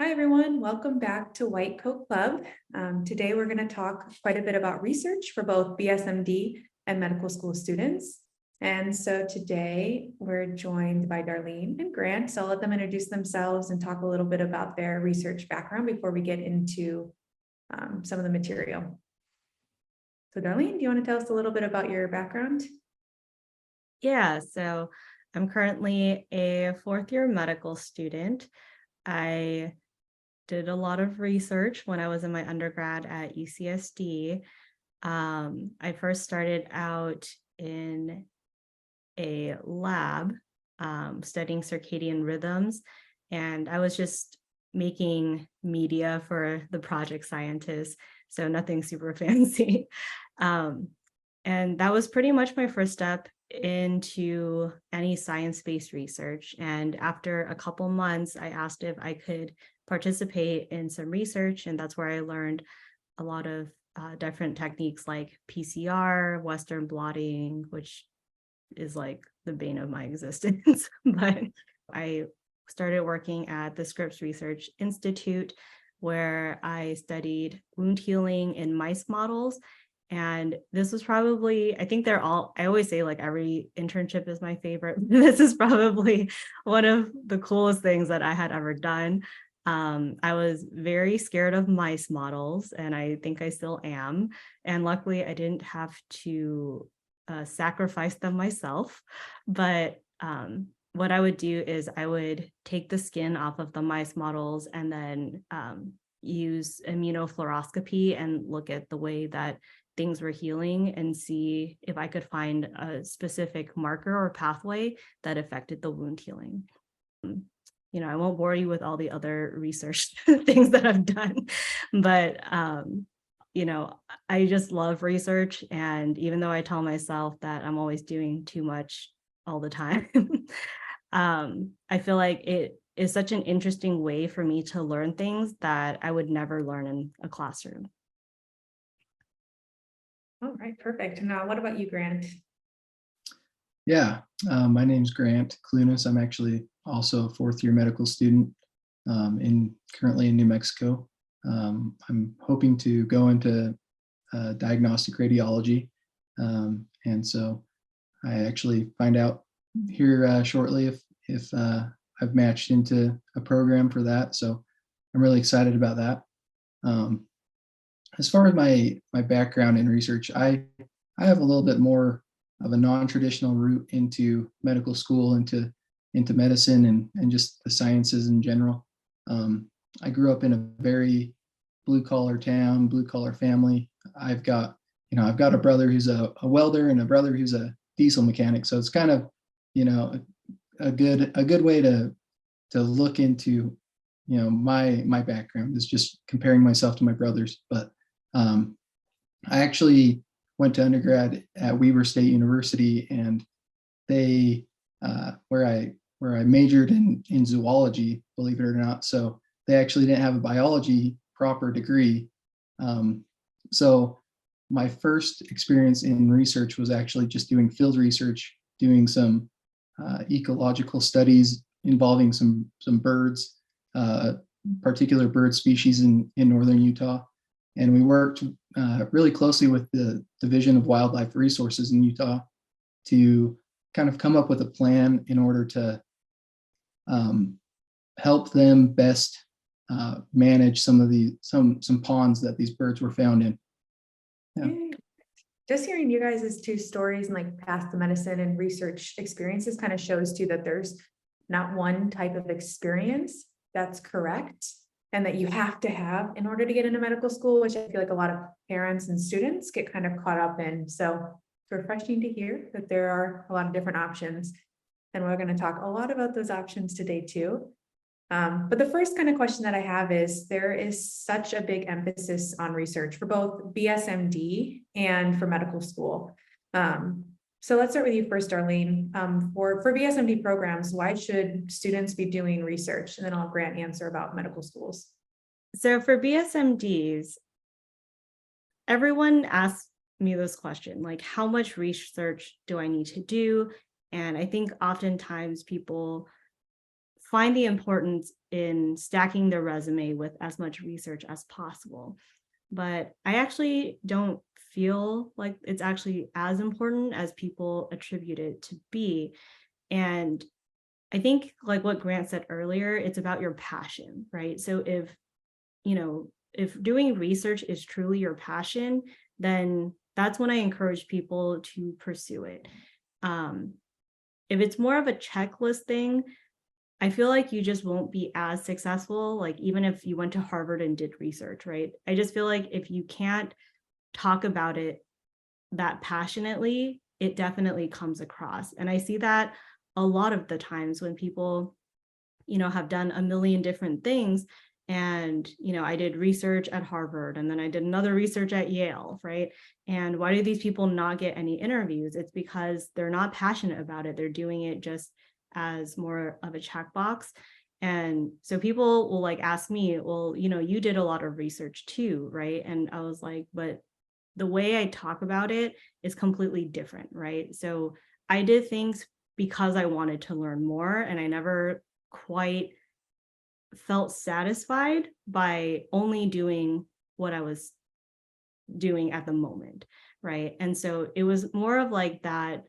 Hi, everyone. Welcome back to White Coat Club. Today, we're going to talk quite a bit about research for both BSMD and medical school students. And so today, we're joined by Darlene and Grant. So I'll let them introduce themselves and talk a little bit about their research background before we get into some of the material. So Darlene, do you want to tell us a little bit about your background? Yeah, so I'm currently a fourth year medical student. I did a lot of research when I was in my undergrad at UCSD. I first started out in a lab studying circadian rhythms, and I was just making media for the project scientists, so nothing super fancy. Um, and that was pretty much my first step into any science-based research. And after a couple months, I asked if I could participate in some research, and that's where I learned a lot of different techniques like PCR, Western blotting, which is like the bane of my existence. But I started working at the Scripps Research Institute, where I studied wound healing in mice models. And this was probably, I think they're all, I always say like every internship is my favorite. This is probably one of the coolest things that I had ever done. I was very scared of mice models, and I think I still am. And luckily, I didn't have to sacrifice them myself. But what I would do is I would take the skin off of the mice models and then use immunofluoroscopy and look at the way that things were healing and see if I could find a specific marker or pathway that affected the wound healing. I won't bore you with all the other research things that I've done, but I just love research. And even though I tell myself that I'm always doing too much all the time, I feel like it is such an interesting way for me to learn things that I would never learn in a classroom. All right, perfect. Now, what about you, Grant? Yeah, my name's Grant Clunas. I'm actually also a fourth year medical student currently in New Mexico. I'm hoping to go into diagnostic radiology, and so I actually find out here shortly if I've matched into a program for that. So I'm really excited about that. Um, as far as my background in research, I have a little bit more of a non-traditional route into medical school, into medicine and just the sciences in general. I grew up in a very blue collar town, blue collar family. I've got a brother who's a welder and a brother who's a diesel mechanic. So it's kind of, you know, a good way to look into, my background is just comparing myself to my brothers. But um, I actually went to undergrad at Weber State University, and they where I majored in zoology, believe it or not. So they actually didn't have a biology proper degree. Um, so my first experience in research was actually just doing field research, doing some ecological studies involving some birds, uh, particular bird species in northern Utah, and we worked really closely with the Division of Wildlife Resources in Utah to kind of come up with a plan in order to um, help them best manage some ponds that these birds were found in. Yeah. Yay. Just hearing you guys' two stories and like past the medicine and research experiences kind of shows too that there's not one type of experience that's correct and that you have to have in order to get into medical school, which I feel like a lot of parents and students get kind of caught up in. So it's refreshing to hear that there are a lot of different options. And we're going to talk a lot about those options today too. But the first kind of question that I have is there is such a big emphasis on research for both BSMD and for medical school. So let's start with you first, Darlene. For BSMD programs, why should students be doing research? And then I'll Grant answer about medical schools. So for BSMDs, everyone asks me this question, like, how much research do I need to do? And I think oftentimes people find the importance in stacking their resume with as much research as possible. But I actually don't feel like it's actually as important as people attribute it to be. And I think, like what Grant said earlier, it's about your passion, right? So if doing research is truly your passion, then that's when I encourage people to pursue it. If it's more of a checklist thing, I feel like you just won't be as successful, like even if you went to Harvard and did research, right? I just feel like if you can't talk about it that passionately, it definitely comes across. And I see that a lot of the times when people, have done a million different things. And, I did research at Harvard and then I did another research at Yale, right? And why do these people not get any interviews? It's because they're not passionate about it. They're doing it just as more of a checkbox. And so people will like ask me, well, you did a lot of research too, right? And I was like, but the way I talk about it is completely different, right? So I did things because I wanted to learn more, and I never quite felt satisfied by only doing what I was doing at the moment, right? And so it was more of like that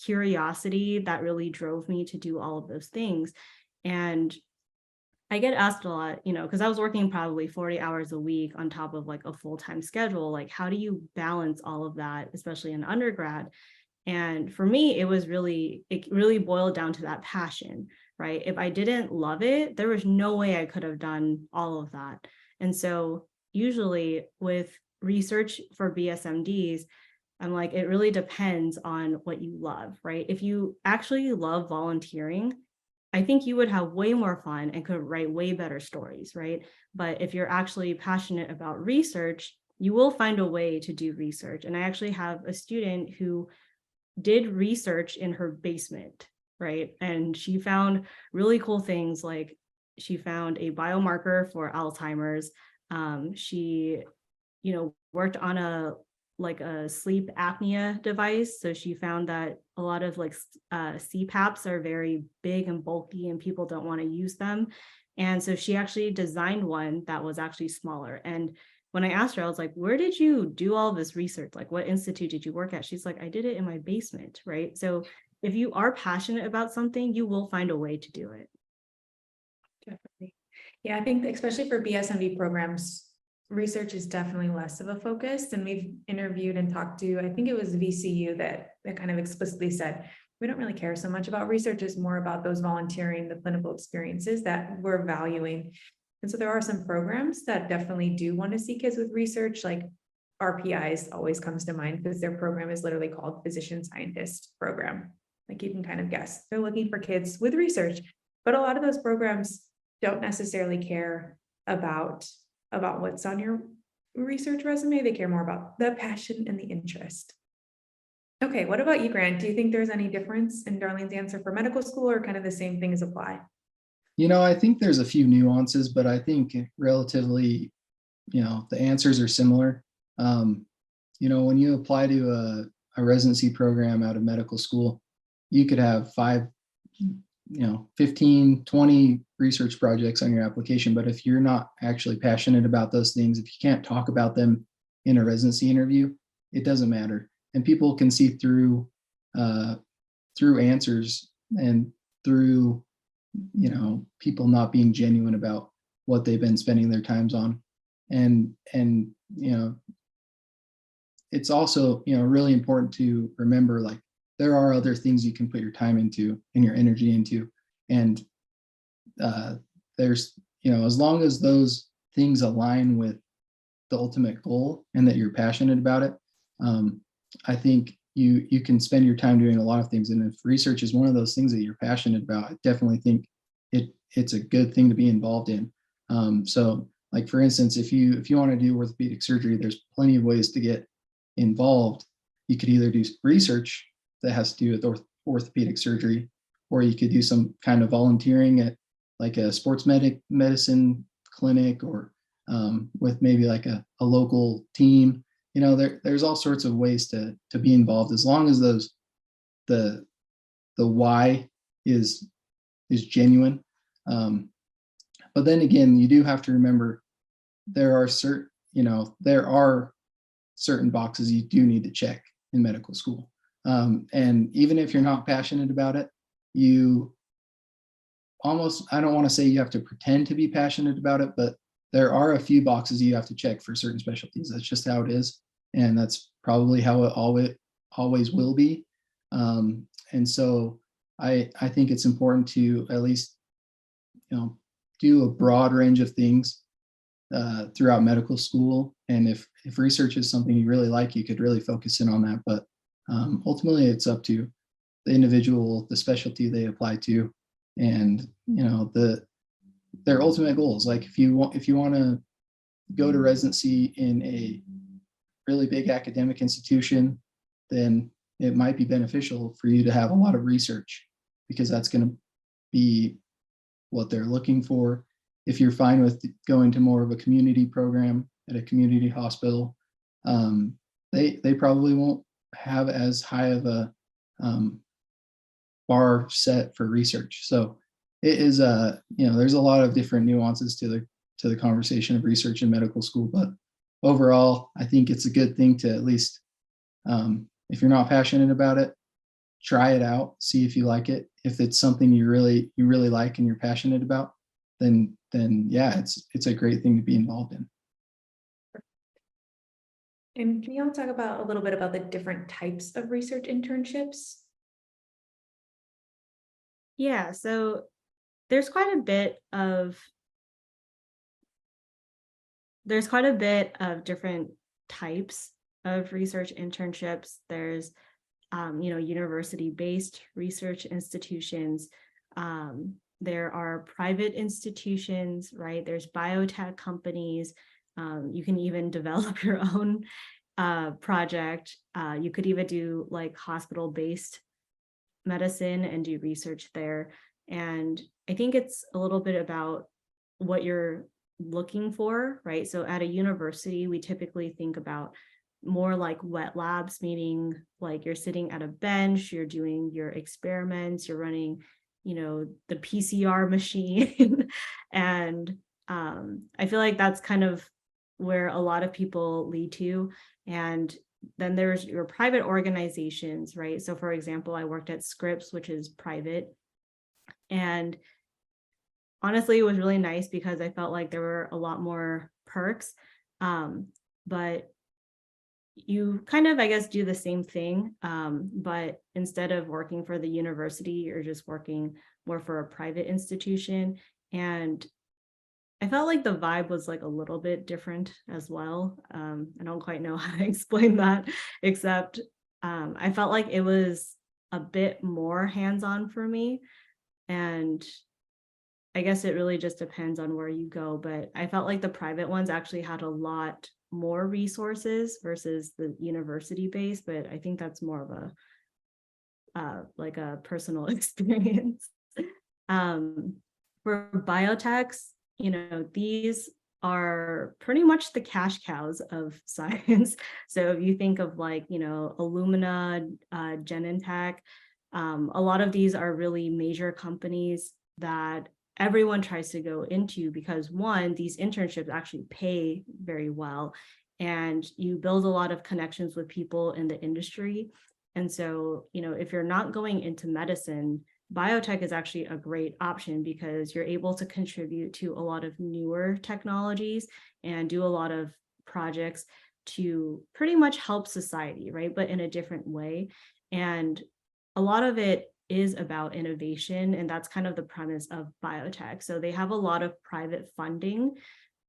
curiosity that really drove me to do all of those things. And I get asked a lot, because I was working probably 40 hours a week on top of like a full-time schedule. Like, how do you balance all of that, especially in undergrad? And for me, it really boiled down to that passion, right? If I didn't love it, there was no way I could have done all of that. And so usually with research for BSMDs, I'm like, it really depends on what you love, right? If you actually love volunteering, I think you would have way more fun and could write way better stories, right? But if you're actually passionate about research, you will find a way to do research. And I actually have a student who did research in her basement, right? And she found really cool things, like she found a biomarker for Alzheimer's. She, worked on a sleep apnea device. So she found that a lot of CPAPs are very big and bulky and people don't want to use them. And so she actually designed one that was actually smaller. And when I asked her, I was like, where did you do all this research? Like, what institute did you work at? She's like, I did it in my basement, right? So if you are passionate about something, you will find a way to do it. Definitely. Yeah, I think especially for BSMD programs, research is definitely less of a focus. And we've interviewed and talked to, I think it was VCU that kind of explicitly said, we don't really care so much about research, it's more about those volunteering, the clinical experiences that we're valuing. And so there are some programs that definitely do want to see kids with research, like RPIs always comes to mind because their program is literally called Physician Scientist Program. Like you can kind of guess, they're looking for kids with research, but a lot of those programs don't necessarily care about what's on your research resume. They care more about the passion and the interest. Okay, what about you, Grant? Do you think there's any difference in Darlene's answer for medical school, or kind of the same things apply? I think there's a few nuances, but I think relatively, the answers are similar. When you apply to a residency program out of medical school, you could have 15, 20 research projects on your application. But if you're not actually passionate about those things, if you can't talk about them in a residency interview, it doesn't matter. And people can see through answers and through, people not being genuine about what they've been spending their times on. And it's also, really important to remember, like, there are other things you can put your time into and your energy into. And there's, as long as those things align with the ultimate goal and that you're passionate about it, I think you can spend your time doing a lot of things. And if research is one of those things that you're passionate about, I definitely think it's a good thing to be involved in. So like, for instance, if you want to do orthopedic surgery, there's plenty of ways to get involved. You could either do research that has to do with orthopedic surgery, or you could do some kind of volunteering at like a sports medicine clinic, or with maybe like a local team. There's all sorts of ways to be involved, as long as the why is genuine. But then again, you do have to remember there are certain boxes you do need to check in medical school. And even if you're not passionate about it, you almost, I don't want to say you have to pretend to be passionate about it, but there are a few boxes you have to check for certain specialties. That's just how it is. And that's probably how it always will be. And so I think it's important to at least, do a broad range of things throughout medical school. And if research is something you really like, you could really focus in on that. But ultimately, it's up to the individual, the specialty they apply to, and their ultimate goals. Like if you want to go to residency in a really big academic institution, then it might be beneficial for you to have a lot of research, because that's going to be what they're looking for. If you're fine with going to more of a community program at a community hospital, they probably won't have as high of a bar set for research. So it is there's a lot of different nuances to the conversation of research in medical school, but overall, I think it's a good thing to at least, if you're not passionate about it, try it out, see if you like it. If it's something you really like and you're passionate about, then yeah, it's a great thing to be involved in. And can you all talk about a little bit about the different types of research internships? Yeah, so there's quite a bit of different types of research internships. There's university-based research institutions. There are private institutions, right? There's biotech companies. You can even develop your own project. You could even do like hospital-based medicine and do research there. And I think it's a little bit about what you're looking for, right? So at a university, we typically think about more like wet labs, meaning like you're sitting at a bench, you're doing your experiments, you're running, the PCR machine. And I feel like that's kind of where a lot of people lead to. And then there's your private organizations, right? So for example, I worked at Scripps, which is private. And honestly, it was really nice because I felt like there were a lot more perks. But you kind of, I guess, do the same thing. But instead of working for the university, you're just working more for a private institution. And I felt like the vibe was like a little bit different as well. I don't quite know how to explain that, except I felt like it was a bit more hands-on for me. And I guess it really just depends on where you go. But I felt like the private ones actually had a lot more resources versus the university base. But I think that's more of like a personal experience. For biotechs, these are pretty much the cash cows of science. So if you think of like, Illumina, Genentech, a lot of these are really major companies that everyone tries to go into because one, these internships actually pay very well, and you build a lot of connections with people in the industry. And so, if you're not going into medicine, biotech is actually a great option because you're able to contribute to a lot of newer technologies and do a lot of projects to pretty much help society, right? But in a different way. And a lot of it is about innovation, and that's kind of the premise of biotech. So they have a lot of private funding,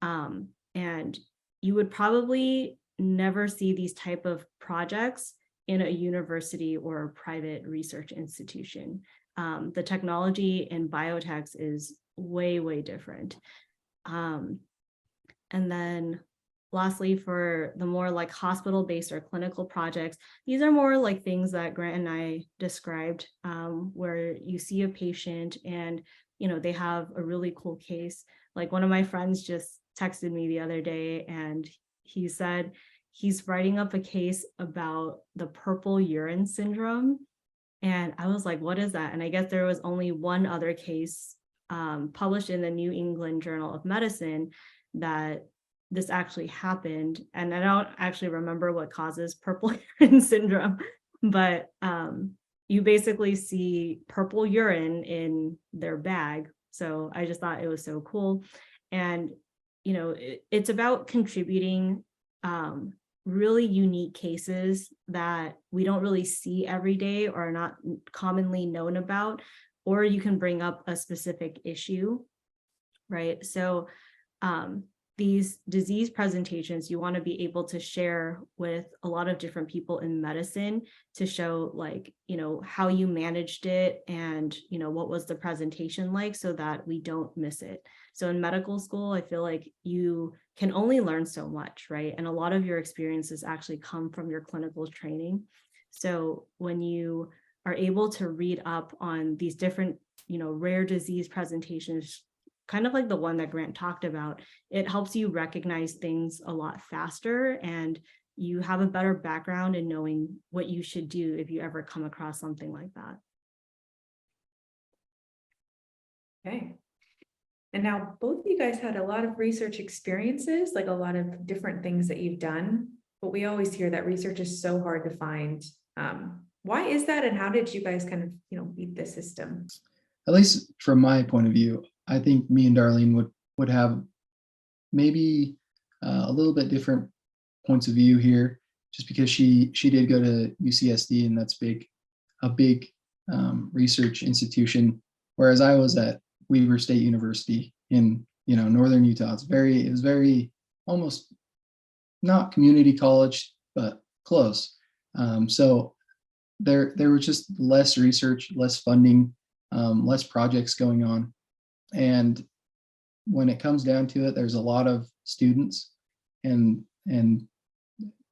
and you would probably never see these type of projects in a university or a private research institution. The technology in biotechs is way, way different. And then lastly, for the more like hospital-based or clinical projects, these are more like things that Grant and I described, where you see a patient and, they have a really cool case. Like one of my friends just texted me the other day and he said he's writing up a case about the purple urine syndrome. And I was like, what is that? And I guess there was only one other case published in the New England Journal of Medicine that this actually happened. And I don't actually remember what causes purple urine syndrome, but you basically see purple urine in their bag. So I just thought it was so cool. And, you know, it's about contributing really unique cases that we don't really see every day or are not commonly known about, or you can bring up a specific issue, right? So these disease presentations, you want to be able to share with a lot of different people in medicine to show, like, you know, how you managed it and, you know, what was the presentation like, so that we don't miss it. So in medical school, I feel like you can only learn so much, right? And a lot of your experiences actually come from your clinical training. So when you are able to read up on these different, you know, rare disease presentations, kind of like the one that Grant talked about, it helps you recognize things a lot faster, and you have a better background in knowing what you should do if you ever come across something like that. Okay. And now both of you guys had a lot of research experiences, like a lot of different things that you've done, but we always hear that research is so hard to find. Why is that? And how did you guys kind of, you know, beat the system? At least from my point of view, I think me and Darlene would have maybe a little bit different points of view here, just because she did go to UCSD, and that's a big research institution, whereas I was at Weber State University in, you know, northern Utah. It was very almost not community college, but close. So there was just less research, less funding, less projects going on. And when it comes down to it, there's a lot of students, and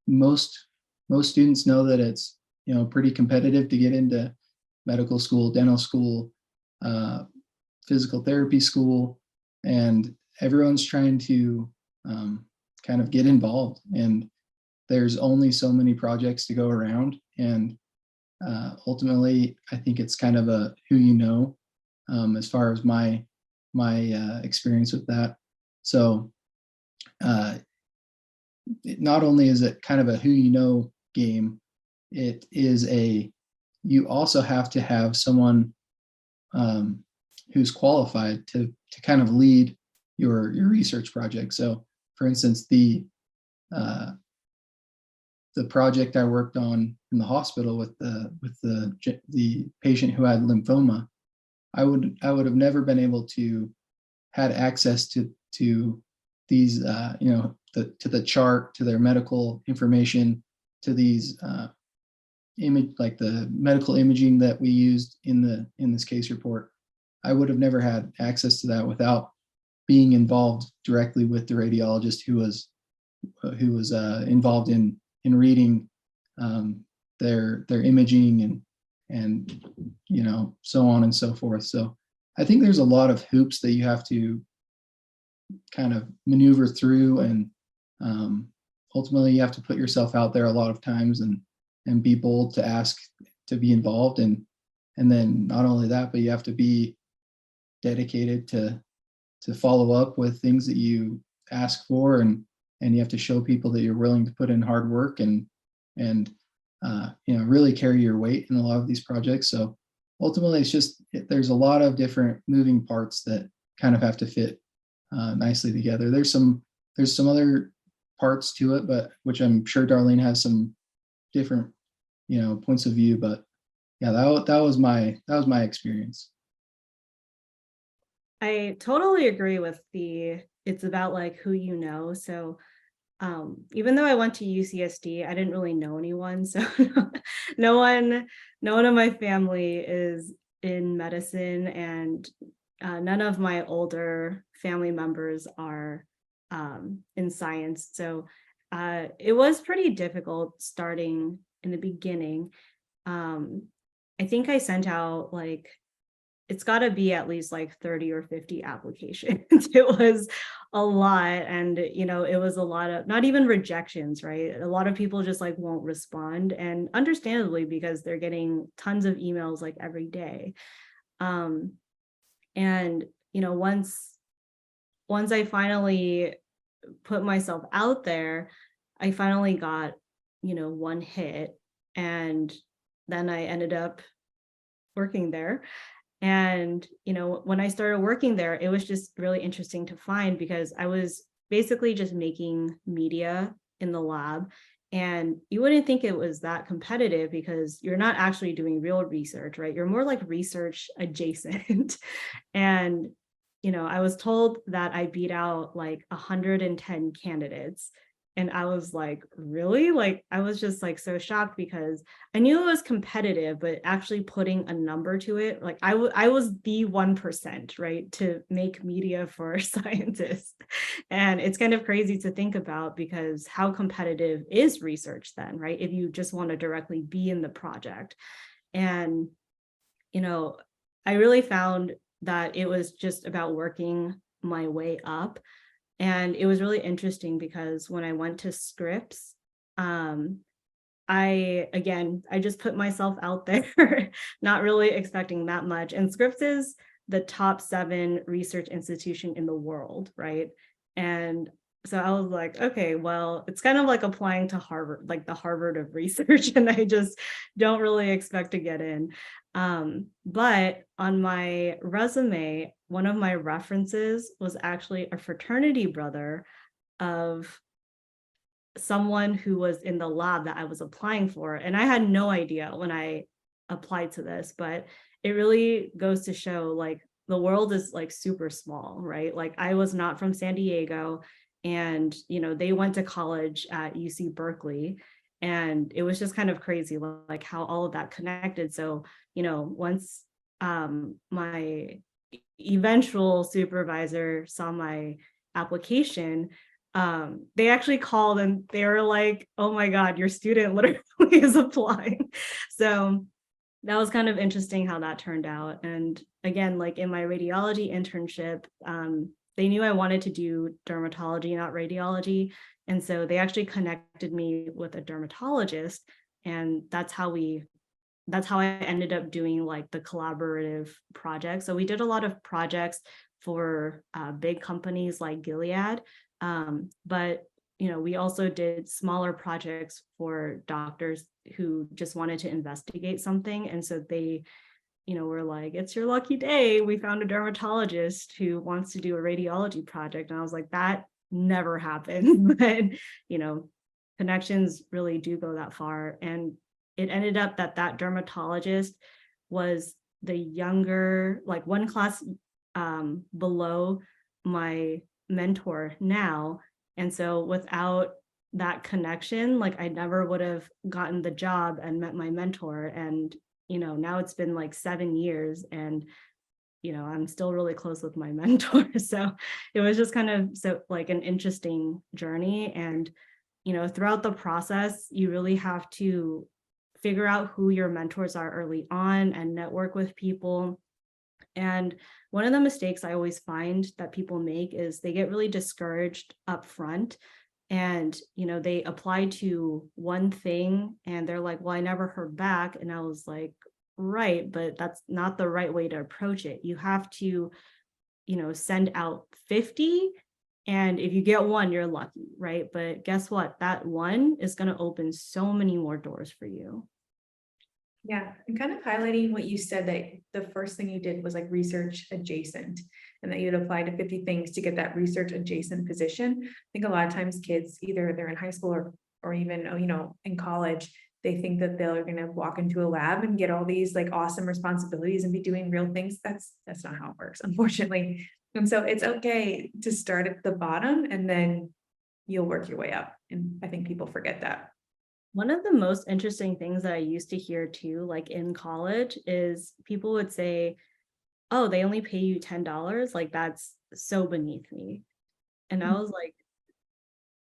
most students know that it's, you know, pretty competitive to get into medical school, dental school, physical therapy school, and everyone's trying to kind of get involved. And there's only so many projects to go around, and ultimately, I think it's kind of a who you know, as far as my experience with that. So not only is it kind of a who you know game, it is you also have to have someone who's qualified to kind of lead your research project. So for instance, the project I worked on in the hospital with the patient who had lymphoma, I would have never been able to had access to these you know, to the chart, to their medical information, to these like the medical imaging that we used in this case report. I would have never had access to that without being involved directly with the radiologist who was involved in reading their imaging and you know, so on and so forth. So I think there's a lot of hoops that you have to kind of maneuver through, and ultimately you have to put yourself out there a lot of times and be bold to ask to be involved, and then not only that, but you have to be dedicated to follow up with things that you ask for, and you have to show people that you're willing to put in hard work and you know, really carry your weight in a lot of these projects. So ultimately, it's just there's a lot of different moving parts that kind of have to fit nicely together. There's some other parts to it, but which I'm sure Darlene has some different, you know, points of view. But yeah, that was my experience. I totally agree with it's about like who you know. So even though I went to UCSD, I didn't really know anyone. So no one of my family is in medicine, and none of my older family members are in science. So it was pretty difficult starting in the beginning. I think I sent out like, it's got to be at least like 30 or 50 applications. It was a lot. And, you know, it was a lot of not even rejections, right? A lot of people just like won't respond, and understandably, because they're getting tons of emails like every day. And, once I finally put myself out there, I finally got, one hit, and then I ended up working there. And, when I started working there, it was just really interesting to find, because I was basically just making media in the lab. And you wouldn't think it was that competitive, because you're not actually doing real research, right? You're more like research adjacent. And, I was told that I beat out like 110 candidates. And I was like, really? Like, I was just like so shocked, because I knew it was competitive, but actually putting a number to it, like I was the 1%, right, to make media for scientists. And it's kind of crazy to think about, because how competitive is research then, right? If you just want to directly be in the project. And, I really found that it was just about working my way up. And it was really interesting, because when I went to Scripps, I just put myself out there, not really expecting that much. And Scripps is the top 7 research institution in the world, right? And so I was like, okay, well, it's kind of like applying to Harvard, like the Harvard of research, and I just don't really expect to get in. But on my resume, one of my references was actually a fraternity brother of someone who was in the lab that I was applying for. And I had no idea when I applied to this, but it really goes to show, like, the world is like super small, right? Like, I was not from San Diego, and, they went to college at UC Berkeley. And it was just kind of crazy, like how all of that connected. So, once my eventual supervisor saw my application, they actually called and they were like, oh my God, your student literally is applying. So that was kind of interesting how that turned out. And again, like in my radiology internship, they knew I wanted to do dermatology, not radiology. And so they actually connected me with a dermatologist. And that's how I ended up doing like the collaborative project. So we did a lot of projects for big companies like Gilead. But we also did smaller projects for doctors who just wanted to investigate something. And so they, were like, it's your lucky day. We found a dermatologist who wants to do a radiology project. And I was like, that never happened. But, connections really do go that far. And it ended up that dermatologist was the younger, like one class below my mentor now. And so without that connection, like I never would have gotten the job and met my mentor. And, now it's been like 7 years, and, I'm still really close with my mentor. So it was just kind of so like an interesting journey. And, throughout the process, you really have to figure out who your mentors are early on and network with people. And one of the mistakes I always find that people make is they get really discouraged up front, and they apply to one thing and they're like, well, I never heard back. And I was like, right, but that's not the right way to approach it. You have to send out 50, and if you get one, you're lucky, right? But guess what, that one is going to open so many more doors for you. Yeah, and kind of highlighting what you said, that the first thing you did was like research adjacent, and that you'd apply to 50 things to get that research adjacent position. I think a lot of times kids, either they're in high school or even, in college, they think that they're going to walk into a lab and get all these like awesome responsibilities and be doing real things. That's not how it works, unfortunately. And so it's okay to start at the bottom and then you'll work your way up. And I think people forget that. One of the most interesting things that I used to hear too, like in college, is people would say, oh, they only pay you $10. Like, that's so beneath me. And I was like,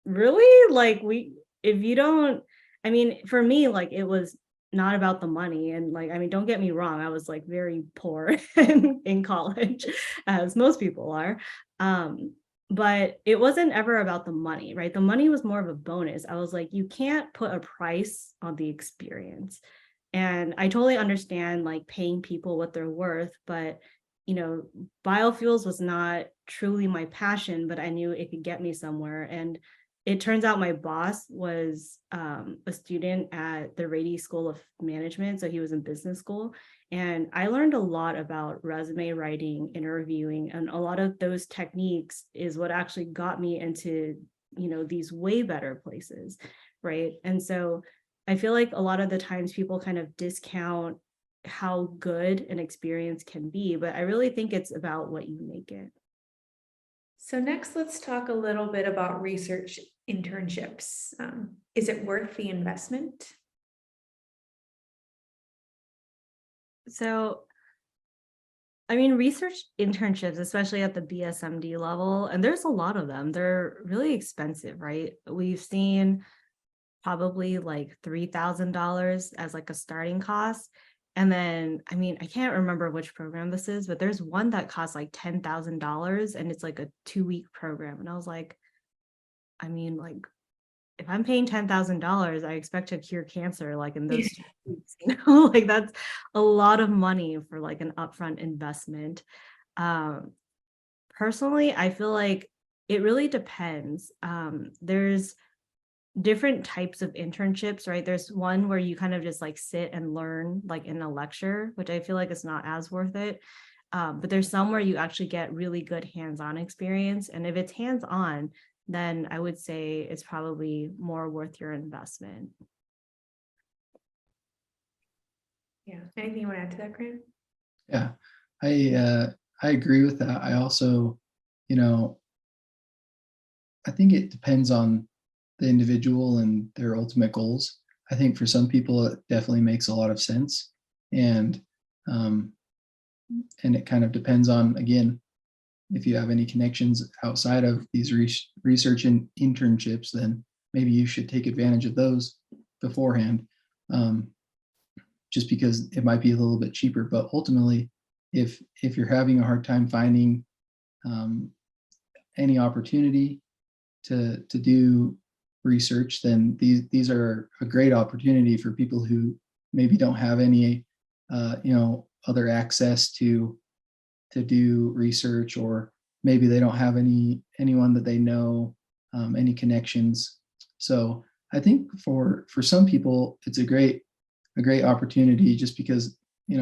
really? Like, if you don't, I mean, for me, like, it was not about the money. And like, I mean, don't get me wrong, I was like very poor in college, as most people are. But it wasn't ever about the money, right? The money was more of a bonus. I was like, you can't put a price on the experience. And I totally understand like paying people what they're worth, but biofuels was not truly my passion, but I knew it could get me somewhere. And it turns out my boss was a student at the Rady School of Management. So he was in business school. And I learned a lot about resume writing, interviewing, and a lot of those techniques is what actually got me into, these way better places. Right. And so I feel like a lot of the times people kind of discount how good an experience can be, but I really think it's about what you make it. So next, let's talk a little bit about research internships. Is it worth the investment? So, I mean, research internships, especially at the BSMD level, and there's a lot of them, they're really expensive, right? We've seen probably like $3,000 as like a starting cost. And then, I mean, I can't remember which program this is, but there's one that costs like $10,000 and it's like a 2-week program. And I was like, I mean, like, if I'm paying $10,000, I expect to cure cancer like in those 2 weeks, like that's a lot of money for like an upfront investment. Um, Personally, I feel like it really depends. There's different types of internships, right? There's one where you kind of just like sit and learn like in a lecture, which I feel like is not as worth it. But there's some where you actually get really good hands-on experience. And if it's hands-on, then I would say it's probably more worth your investment. Yeah. Anything you want to add to that, Grant? Yeah, I agree with that. I also, you know, I think it depends on the individual and their ultimate goals. I think for some people it definitely makes a lot of sense, and um, and it kind of depends on, again, if you have any connections outside of these research and internships, then maybe you should take advantage of those beforehand, um, just because it might be a little bit cheaper. But ultimately, if you're having a hard time finding um, any opportunity to do research, then these are a great opportunity for people who maybe don't have any other access to do research, or maybe they don't have anyone that they know, any connections. So I think for some people it's a great opportunity, just because a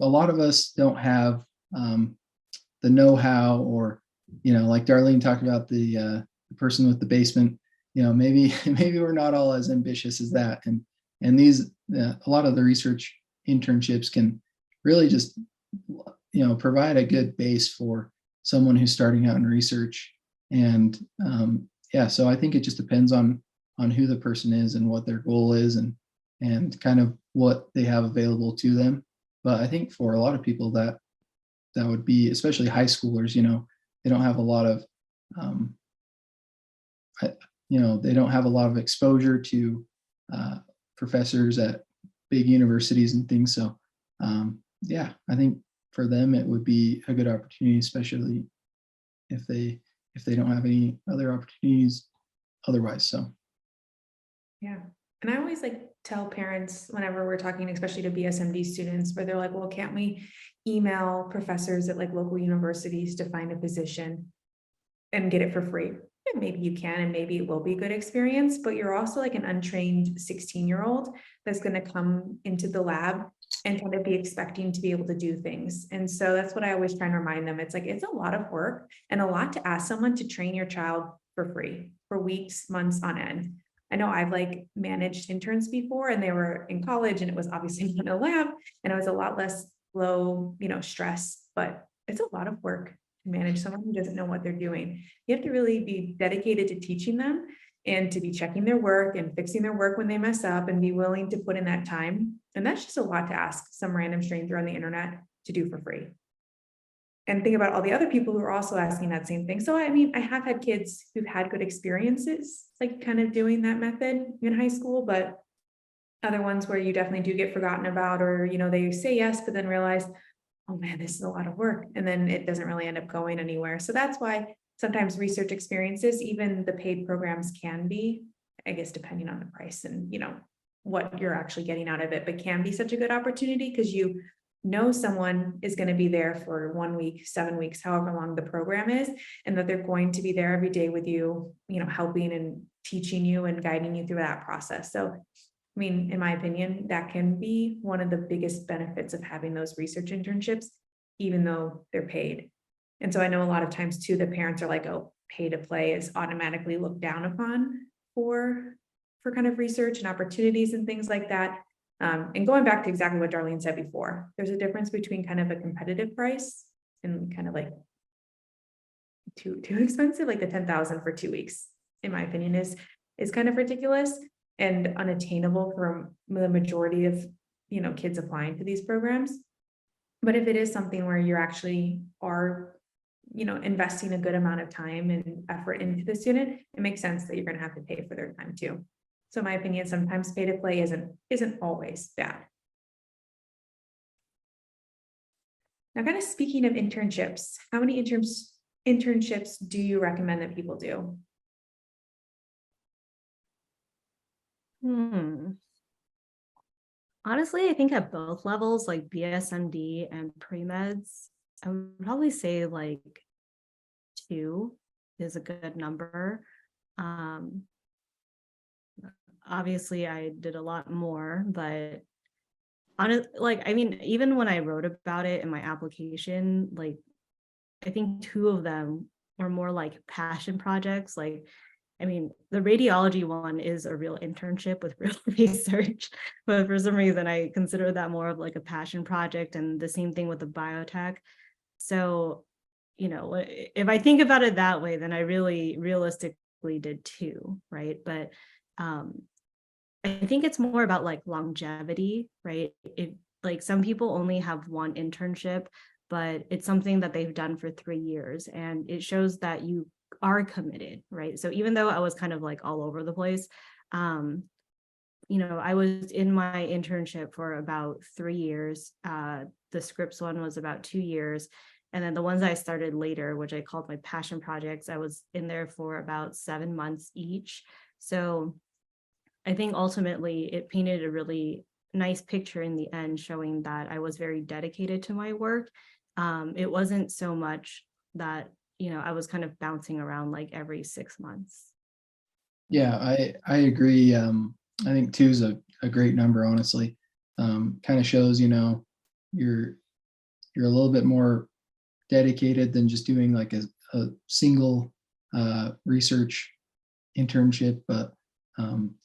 lot of us don't have the know-how, or like Darlene talked about, the person with the basement. Maybe maybe we're not all as ambitious as that, and these a lot of the research internships can really just provide a good base for someone who's starting out in research. And yeah, so I think it just depends on who the person is and what their goal is, and kind of what they have available to them. But I think for a lot of people that would be, especially high schoolers, they don't have a lot of they don't have a lot of exposure to professors at big universities and things. So yeah, I think for them it would be a good opportunity, especially if they don't have any other opportunities otherwise. So Yeah. And I always like tell parents whenever we're talking, especially to BSMD students, where they're like, well, can't we email professors at like local universities to find a position and get it for free? And maybe you can, and maybe it will be a good experience, but you're also like an untrained 16-year-old that's going to come into the lab and kind of be expecting to be able to do things. And so that's what I always try and remind them. It's like, it's a lot of work and a lot to ask someone to train your child for free for weeks, months on end. I know I've like managed interns before, and they were in college, and it was obviously in a lab, and it was a lot less low, stress, but it's a lot of work to manage someone who doesn't know what they're doing. You have to really be dedicated to teaching them, and to be checking their work and fixing their work when they mess up, and be willing to put in that time. And that's just a lot to ask some random stranger on the internet to do for free. And think about all the other people who are also asking that same thing. So, I mean, I have had kids who've had good experiences, like kind of doing that method in high school, but other ones where you definitely do get forgotten about, or, they say yes, but then realize, oh man, this is a lot of work. And then it doesn't really end up going anywhere. So that's why sometimes research experiences, even the paid programs, can be, I guess, depending on the price and, what you're actually getting out of it, but can be such a good opportunity, because you know someone is going to be there for 1 week, 7 weeks, however long the program is, and that they're going to be there every day with you, helping and teaching you and guiding you through that process. So, I mean, in my opinion, that can be one of the biggest benefits of having those research internships, even though they're paid. And so I know a lot of times too, the parents are like, oh, pay to play is automatically looked down upon for kind of research and opportunities and things like that. And going back to exactly what Darlene said before, there's a difference between kind of a competitive price and kind of like too expensive, like the 10,000 for 2 weeks, in my opinion, is kind of ridiculous and unattainable for the majority of kids applying to these programs. But if it is something where you're actually are investing a good amount of time and effort into the student, it makes sense that you're going to have to pay for their time too. So in my opinion, sometimes pay to play isn't always bad. Now, kind of speaking of internships, how many internships do you recommend that people do? Honestly, I think at both levels, like BSMD and pre-meds, I would probably say like 2 is a good number. Obviously I did a lot more, but even when I wrote about it in my application, like I think 2 of them were more like passion projects. Like, I mean, the radiology one is a real internship with real research, but for some reason I consider that more of like a passion project, and the same thing with the biotech. So, if I think about it that way, then I really realistically did 2, right? But I think it's more about like longevity, right? Like some people only have 1 internship, but it's something that they've done for 3 years, and it shows that you are committed, right? So even though I was kind of like all over the place, I was in my internship for about 3 years. The Scripps one was about 2 years. And then the ones I started later, which I called my passion projects, I was in there for about 7 months each. So I think ultimately it painted a really nice picture in the end, showing that I was very dedicated to my work. It wasn't so much that, I was kind of bouncing around like every 6 months. Yeah, I agree. I think 2 is a great number, honestly. Kind of shows, you're a little bit more dedicated than just doing like a single research internship. But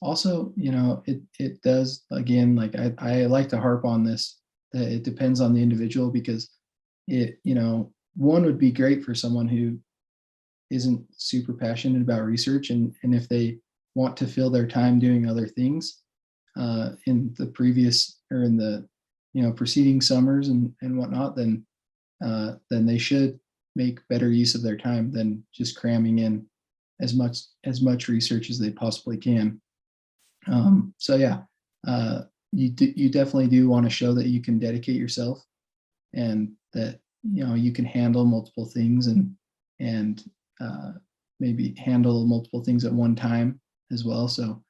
also, it does, again, like I like to harp on this, that it depends on the individual, because one would be great for someone who isn't super passionate about research, and if they want to fill their time doing other things in the previous or in the preceding summers and whatnot, then they should make better use of their time than just cramming in as much research as they possibly can. So yeah, you definitely do want to show that you can dedicate yourself, and that you can handle multiple things and maybe handle multiple things at one time as well. So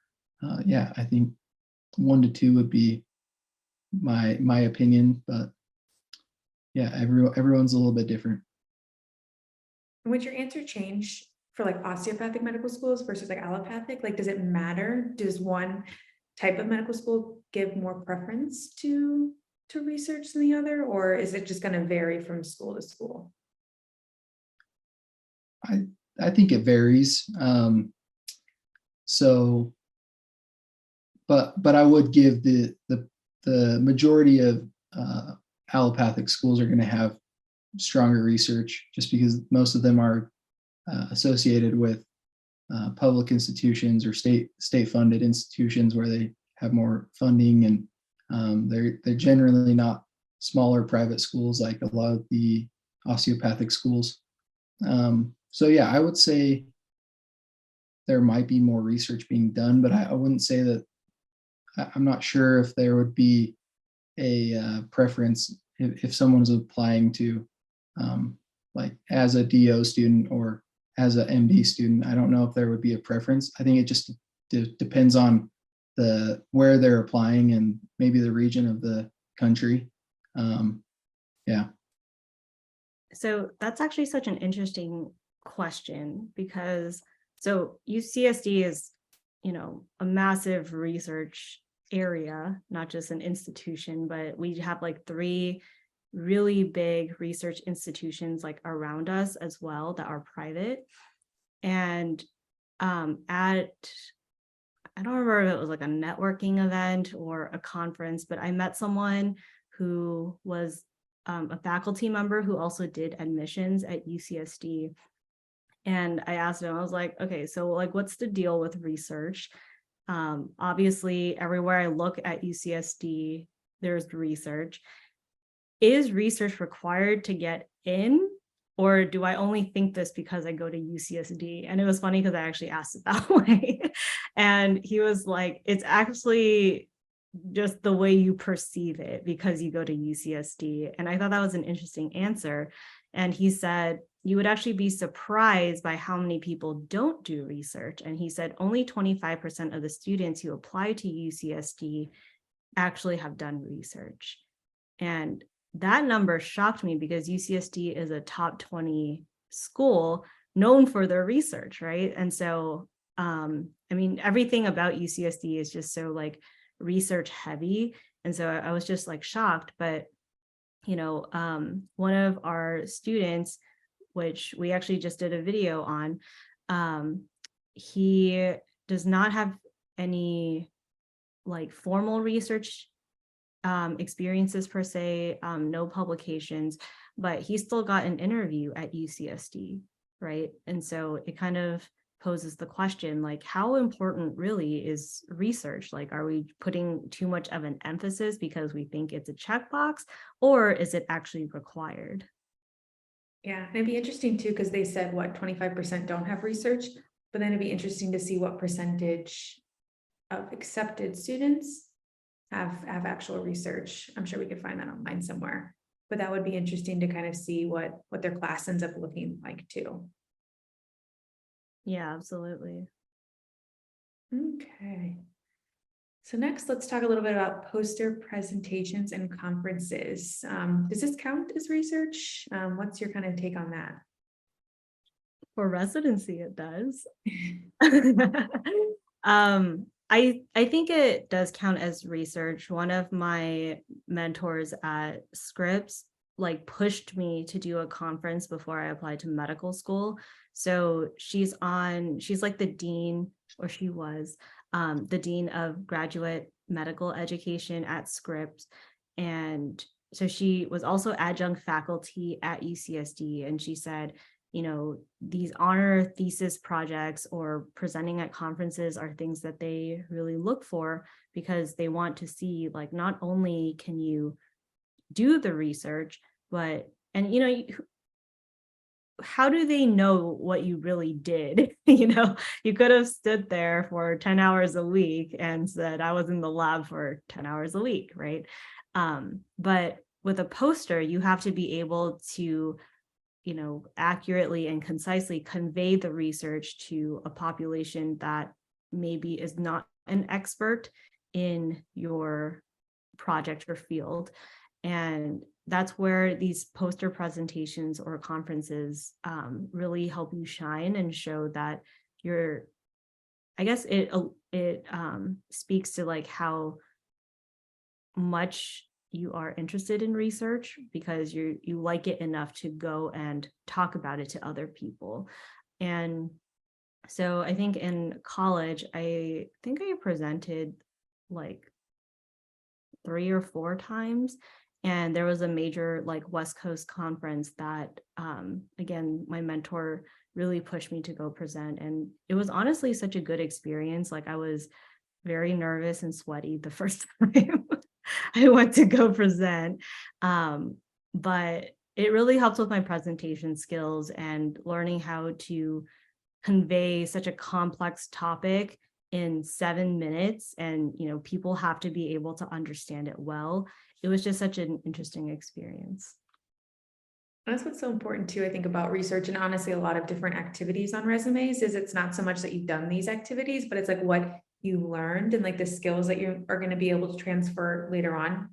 yeah, I think 1 to 2 would be my opinion, but yeah, everyone's a little bit different. Would your answer change for like osteopathic medical schools versus like allopathic? Like, does it matter? Does one type of medical school give more preference to research than the other, or is it just going to vary from school to school? I think it varies. So, but I would give the majority of allopathic schools are going to have stronger research, just because most of them are associated with public institutions or state funded institutions where they have more funding, and they're generally not smaller private schools like a lot of the osteopathic schools. So yeah, I would say there might be more research being done, but I wouldn't say that. I'm not sure if there would be a preference if someone's applying to like as a DO student or as a MD student. I don't know if there would be a preference. I think it just depends on where they're applying and maybe the region of the country. Yeah. So that's actually such an interesting question because so UCSD is, a massive research area, not just an institution, but we have like three really big research institutions like around us as well that are private. And at I don't remember if it was like a networking event or a conference, but I met someone who was a faculty member who also did admissions at UCSD. And I asked him, I was like, okay, so like, what's the deal with research? Obviously, everywhere I look at UCSD, there's research. Is research required to get in? Or do I only think this because I go to UCSD? And it was funny because I actually asked it that way. And he was like, it's actually just the way you perceive it because you go to UCSD. And I thought that was an interesting answer. And he said, you would actually be surprised by how many people don't do research. And he said only 25% of the students who apply to UCSD actually have done research. And that number shocked me because UCSD is a top 20 school known for their research, right? And so, I mean, everything about UCSD is just so like research heavy. And so I was just like shocked. But, one of our students, which we actually just did a video on, he does not have any like formal research experiences per se, no publications, but he still got an interview at UCSD, right? And so it kind of poses the question, like, how important really is research? Like, are we putting too much of an emphasis because we think it's a checkbox, or is it actually required? Yeah, and it'd be interesting too, because they said what 25% don't have research, but then it'd be interesting to see what percentage of accepted students have actual research. I'm sure we could find that online somewhere, but that would be interesting to kind of see what their class ends up looking like too. Yeah, absolutely. Okay. So next, let's talk a little bit about poster presentations and conferences. Does this count as research? What's your kind of take on that? For residency, it does. I think it does count as research. One of my mentors at Scripps like pushed me to do a conference before I applied to medical school. So she's like the dean, or she was the dean of graduate medical education at Scripps. And so she was also adjunct faculty at UCSD. And she said, these honor thesis projects or presenting at conferences are things that they really look for because they want to see, like, not only can you do the research, but, how do they know what you really did? You could have stood there for 10 hours a week and said, I was in the lab for 10 hours a week, right? But with a poster, you have to be able to accurately and concisely convey the research to a population that maybe is not an expert in your project or field. And that's where these poster presentations or conferences really help you shine and show that I guess it speaks to like how much you are interested in research because you like it enough to go and talk about it to other people. And so I think in college, I presented like 3 or 4 times. And there was a major like West Coast conference that, again, my mentor really pushed me to go present. And it was honestly such a good experience. Like I was very nervous and sweaty the first time I went to go present. But it really helped with my presentation skills and learning how to convey such a complex topic in 7 minutes. And, people have to be able to understand it well. It was just such an interesting experience. That's what's so important too, I think, about research and honestly, a lot of different activities on resumes is it's not so much that you've done these activities, but it's like what you learned and like the skills that you are going to be able to transfer later on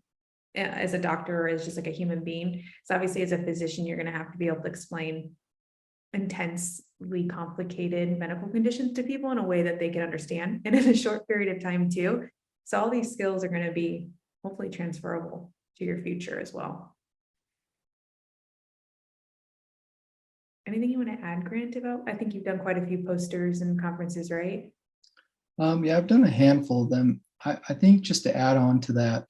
as a doctor or as just like a human being. So obviously as a physician, you're gonna have to be able to explain intensely complicated medical conditions to people in a way that they can understand and in a short period of time too. So all these skills are gonna be hopefully transferable to your future as well. Anything you want to add, Grant, about? I think you've done quite a few posters and conferences, right? Yeah, I've done a handful of them. I think just to add on to that,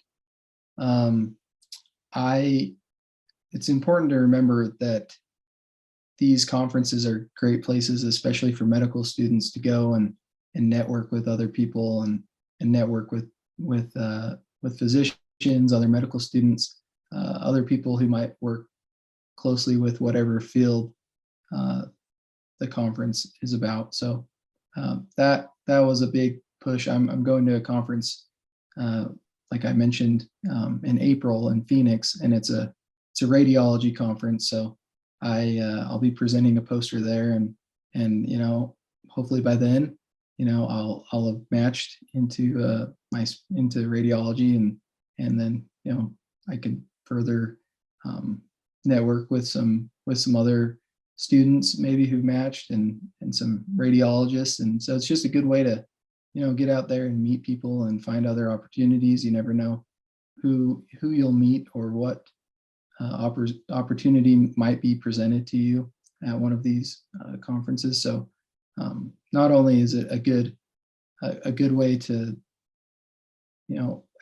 it's important to remember that these conferences are great places, especially for medical students to go and network with other people and network with physicians, other medical students, other people who might work closely with whatever field the conference is about. So that was a big push. I'm going to a conference, like I mentioned, in April in Phoenix, and it's a radiology conference. So I'll be presenting a poster there, and hopefully by then, I'll have matched into into radiology, and then I can further network with some other students maybe who matched, and some radiologists. And so it's just a good way to get out there and meet people and find other opportunities. You never know who you'll meet or what opportunity might be presented to you at one of these conferences. So not only is it a good way to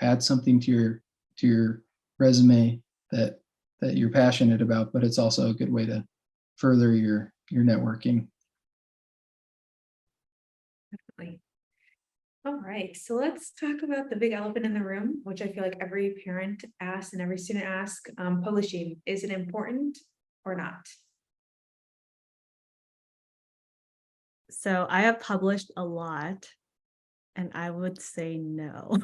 add something to your resume that you're passionate about, but it's also a good way to further your networking. Definitely. All right, so let's talk about the big elephant in the room, which I feel like every parent asks and every student asks, publishing. Is it important or not? So I have published a lot, and I would say no.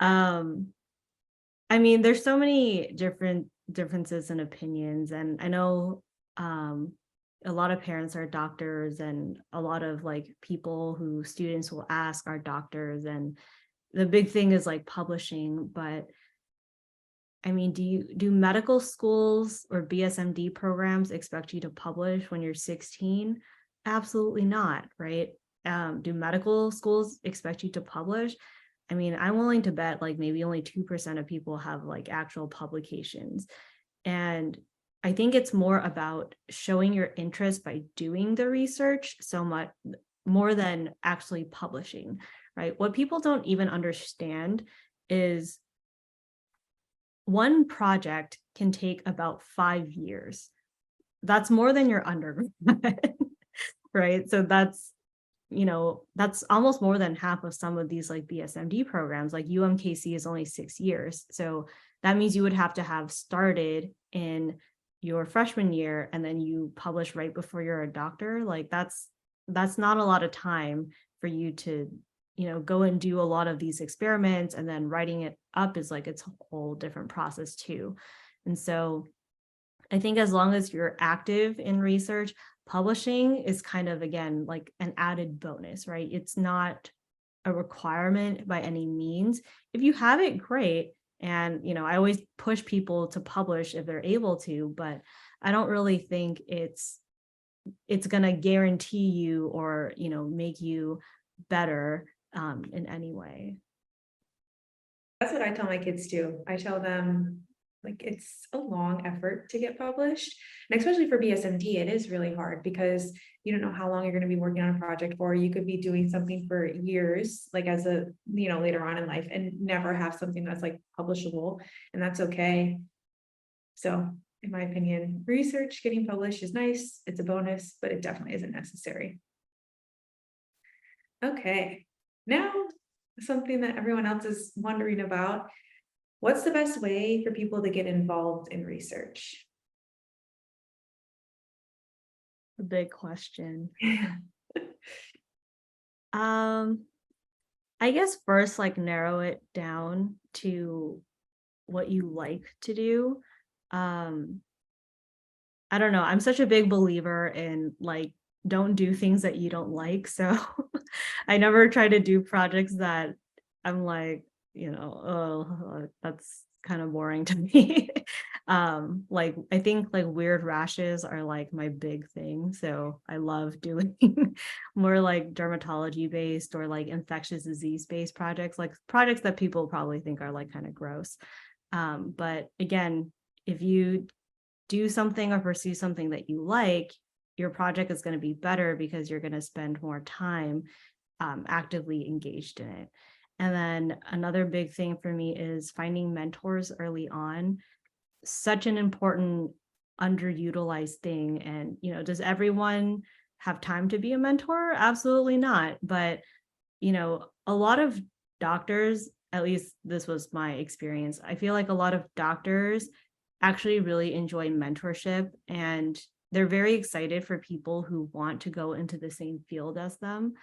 I mean, there's so many differences in opinions, and I know a lot of parents are doctors, and a lot of people who students will ask are doctors, and the big thing is publishing. But I mean, do medical schools or BSMD programs expect you to publish when you're 16? Absolutely not, right? Do medical schools expect you to publish? I mean, I'm willing to bet maybe only 2% of people have actual publications. And I think it's more about showing your interest by doing the research so much more than actually publishing, right? What people don't even understand is one project can take about 5 years. That's more than your undergrad, right? So that's almost more than half of some of these BSMD programs. UMKC is only 6 years. So that means you would have to have started in your freshman year and then you publish right before you're a doctor. That's not a lot of time for you to go and do a lot of these experiments, and then writing it up is it's a whole different process too. And so I think as long as you're active in research, publishing is kind of, again, an added bonus, right? It's not a requirement by any means. If you have it, great. And, I always push people to publish if they're able to, but I don't really think it's going to guarantee you or, make you better in any way. That's what I tell my kids too. I tell them it's a long effort to get published, and especially for BSMD, it is really hard because you don't know how long you're going to be working on a project for. You could be doing something for years, as a later on in life, and never have something that's publishable, and that's okay. So in my opinion, research getting published is nice, it's a bonus, but it definitely isn't necessary. Okay, now something that everyone else is wondering about. What's the best way for people to get involved in research? A big question. I guess first, narrow it down to what you like to do. I don't know. I'm such a big believer in don't do things that you don't like. So I never try to do projects that I'm that's kind of boring to me. Like I think like weird rashes are like my big thing. So I love doing more like dermatology based or like infectious disease based projects, like projects that people probably think are like kind of gross. But again, if you do something or pursue something that you like, your project is going to be better because you're going to spend more time actively engaged in it. And then another big thing for me is finding mentors early on. Such an important underutilized thing. And, does everyone have time to be a mentor? Absolutely not. But, a lot of doctors, at least this was my experience, I feel like a lot of doctors actually really enjoy mentorship, and they're very excited for people who want to go into the same field as them.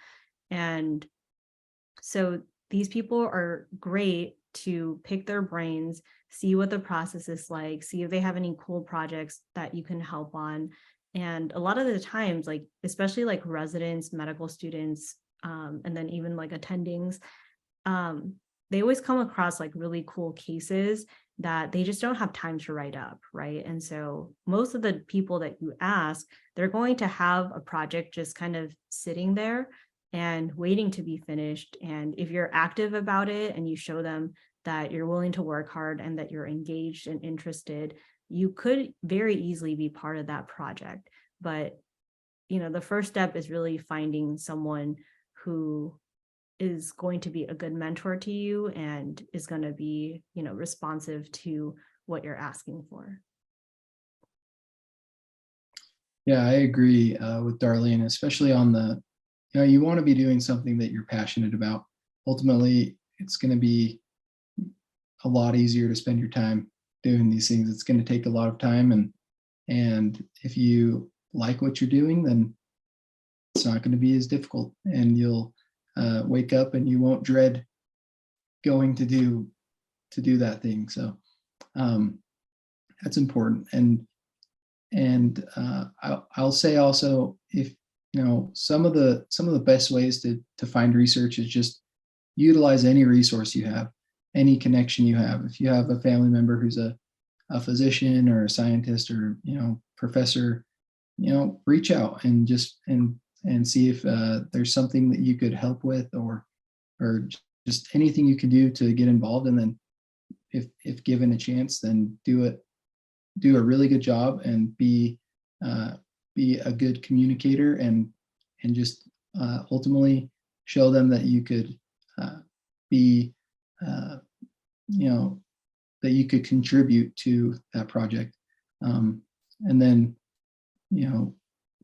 And so these people are great to pick their brains, see what the process is like, see if they have any cool projects that you can help on. And a lot of the times, like, especially like residents, medical students, and then even like attendings, they always come across like really cool cases that they just don't have time to write up, right? And so most of the people that you ask, they're going to have a project just kind of sitting there and waiting to be finished. And if you're active about it and you show them that you're willing to work hard and that you're engaged and interested, you could very easily be part of that project. But, the first step is really finding someone who is going to be a good mentor to you and is going to be, responsive to what you're asking for. Yeah, I agree with Darlene, especially on the, you want to be doing something that you're passionate about. Ultimately, it's going to be a lot easier to spend your time doing these things. It's going to take a lot of time, and if you like what you're doing, then it's not going to be as difficult, and you'll wake up and you won't dread going to do that thing. So that's important. And I'll say also, if some of the best ways to find research is just utilize any resource you have, any connection you have. If you have a family member who's a physician or a scientist or professor, reach out and see if there's something that you could help with, or just anything you can do to get involved. And then if given a chance, then do a really good job and be a good communicator, and just ultimately show them that you could be that you could contribute to that project. And then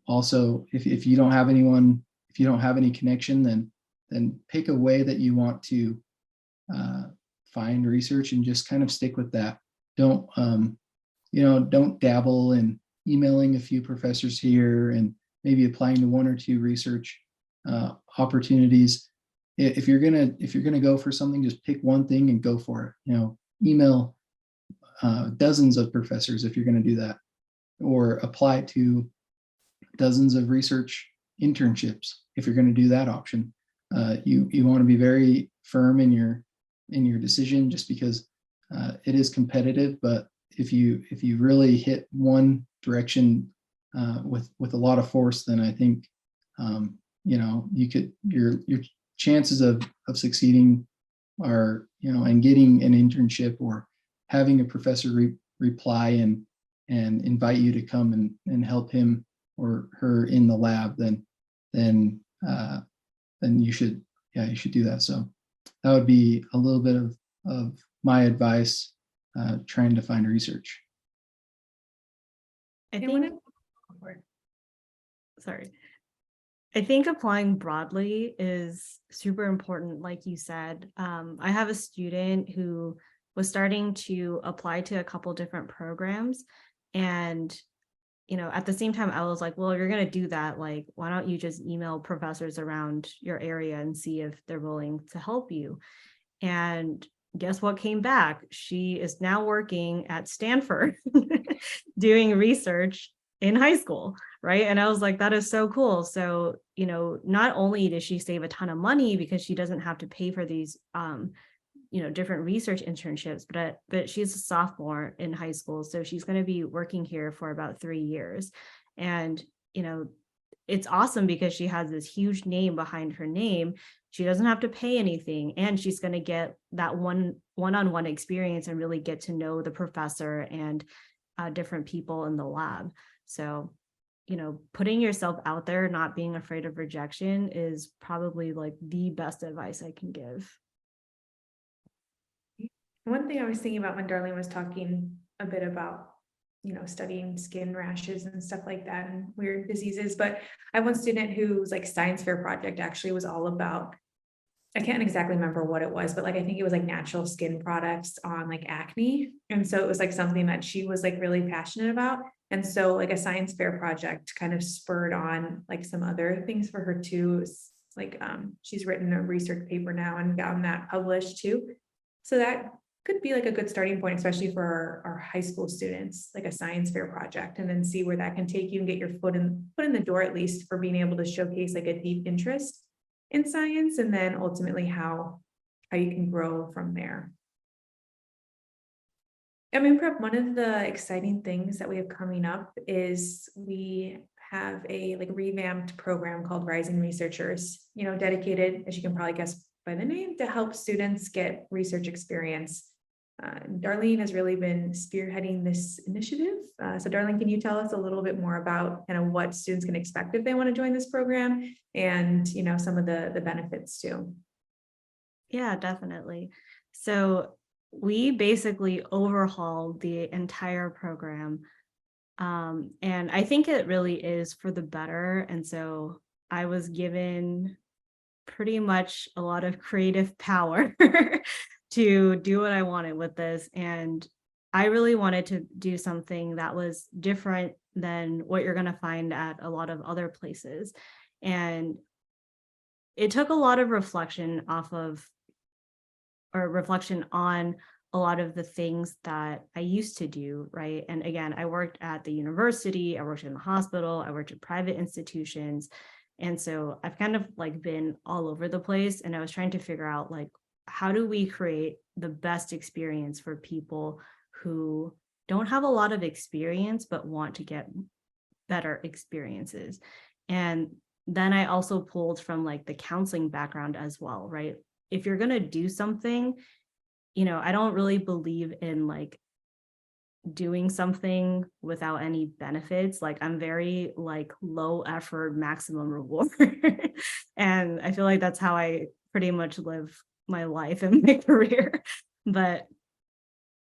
also, if you don't have anyone, if you don't have any connection, then pick a way that you want to find research and just kind of stick with that. Don't dabble in emailing a few professors here and maybe applying to one or two research opportunities. If you're gonna go for something, just pick one thing and go for it. Email dozens of professors if you're going to do that, or apply to dozens of research internships if you're going to do that option. You want to be very firm in your decision, just because it is competitive. But if you really hit one direction with a lot of force, then I think your chances of succeeding are, and getting an internship or having a professor reply and invite you to come and help him or her in the lab, then you should do that. So that would be a little bit of my advice trying to find research. I think applying broadly is super important, like you said. I have a student who was starting to apply to a couple different programs, and at the same time I was like, well, you're going to do that, like, why don't you just email professors around your area and see if they're willing to help you? And guess what came back? She is now working at Stanford doing research in high school, right? And I was like, that is so cool. So, not only does she save a ton of money because she doesn't have to pay for these different research internships, but she's a sophomore in high school, so she's going to be working here for about 3 years. And it's awesome because she has this huge name behind her name. She doesn't have to pay anything, and she's going to get that one-on-one experience and really get to know the professor and different people in the lab. So putting yourself out there, not being afraid of rejection, is probably like the best advice I can give. One thing I was thinking about when Darlene was talking a bit about, studying skin rashes and stuff like that and weird diseases, but I have one student whose like science fair project actually was all about, I can't exactly remember what it was, but like, I think it was like natural skin products on like acne. And so it was like something that she was like really passionate about. And so like a science fair project kind of spurred on like some other things for her too. Like, she's written a research paper now and gotten that published too. So that could be like a good starting point, especially for our high school students, like a science fair project, and then see where that can take you and get your foot in the door, at least for being able to showcase like a deep interest in science, and then ultimately how you can grow from there. I mean, Prep, one of the exciting things that we have coming up is we have a like revamped program called Rising Researchers, dedicated, as you can probably guess by the name, to help students get research experience. Darlene has really been spearheading this initiative. So Darlene, can you tell us a little bit more about kind of what students can expect if they want to join this program, and some of the benefits too? Yeah, definitely. So we basically overhauled the entire program. And I think it really is for the better. And so I was given pretty much a lot of creative power to do what I wanted with this. And I really wanted to do something that was different than what you're going to find at a lot of other places. And it took a lot of reflection on a lot of the things that I used to do, right? And again, I worked at the university, I worked in the hospital, I worked at private institutions. And so I've kind of like been all over the place, and I was trying to figure out like, how do we create the best experience for people who don't have a lot of experience but want to get better experiences? And then I also pulled from like the counseling background as well, right? If you're going to do something, I don't really believe in like doing something without any benefits. Like, I'm very like low effort, maximum reward. And I feel like that's how I pretty much live my life and my career. But